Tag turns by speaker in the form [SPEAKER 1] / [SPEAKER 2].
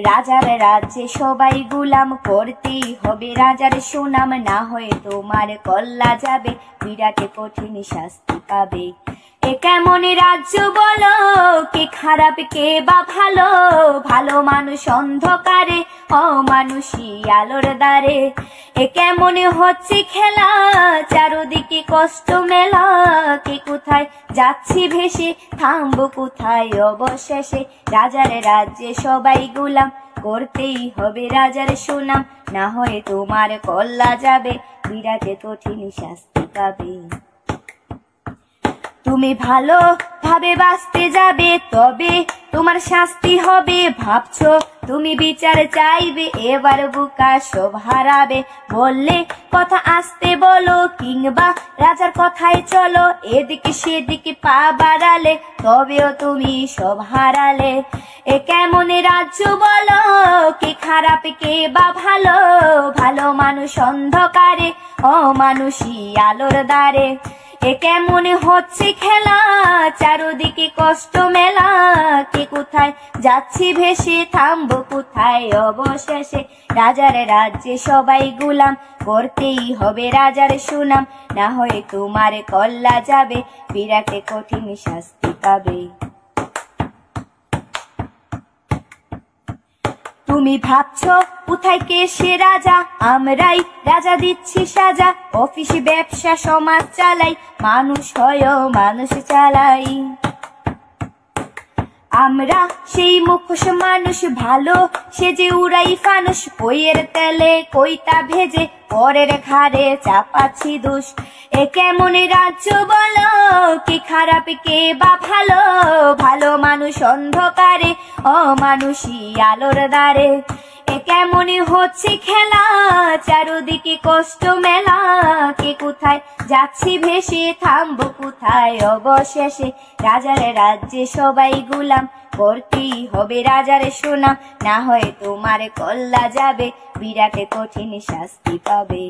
[SPEAKER 1] রাজার রাজ্যে সবাই গুলাম, করতেই হবে রাজার সুনাম, না হয়ে তোমার কল্লা যাবে, বিরাট কঠিন শাস্তি পাবে। এ কেমন রাজ্য বলো, কে খারাপ কে বা ভালো, ভালো মানুষ অন্ধকারে, অমানুষী আলোর দ্বারে। এ কেমন হচ্ছে খেলা, চারদিকে কষ্ট মেলা, কে কোথায় যাচ্ছি ভেসে, থামবো কোথায় অবশেষে। রাজার রাজ্যে সবাই গুলাম, করতেই হবে রাজার সুনাম, না হয়ে তোমার কল্লা যাবে, বিরাট কঠিন শাস্তি পাবে। তুমি ভালো ভাবে বাঁচতে যাবে, তবে তোমার শাস্তি হবে, ভাবছো তুমি বিচার চাইবে, এবার বুকা সব হারাবে। বললে কথা আসতে বলো, কিংবা রাজার কথায় চলো, এদিকে সেদিকে পা বাড়ালে, তবেও তুমি সব হারালে। এ কেমন রাজ্য বলো, কে খারাপ কে বা ভালো, ভালো মানুষ অন্ধকারে, অমানুষী আলোর দ্বারে। এ কেমন হচ্ছে খেলা, চারদিকে কষ্ট মেলা, কে কোথায় যাচ্ছি ভেসে, থামবো কোথায় অবশেষে। রাজার রাজ্যে সবাই গুলাম, করতেই হবে রাজার সুনাম, না হয়ে তোমার কল্লা যাবে, বিরাট কঠিন শাস্তি পাবে। তুমি ভাবছো কোথায় কে সে রাজা, আমরাই রাজা দিচ্ছি সাজা, অফিস ব্যবসা সমাজ চালাই, মানুষ হয় মানুষ চালাই। আমরা সেই মুখোশ মানুষ, ভালো সেজে উড়াই ফানুষ, কইয়ের তেলে কইতা ভেজে, পরের ঘাড়ে চাপাচ্ছি দোষ। এ কেমন রাজ্য বলো, কে খারাপ কে বা ভালো, ভালো মানুষ অন্ধকারে, অমানুষী আলোর দ্বারে। এ কেমন হচ্ছে খেলা, চারদিকে কষ্ট মেলা, কে কোথায় যাচ্ছি ভেসে, থামবো কোথায় অবশেষে। রাজার রাজ্যে সবাই গুলাম, করতেই হবে রাজার সুনাম, না হয় তোমার কল্লা যাবে, বিরাট কঠিন শাস্তি পাবে।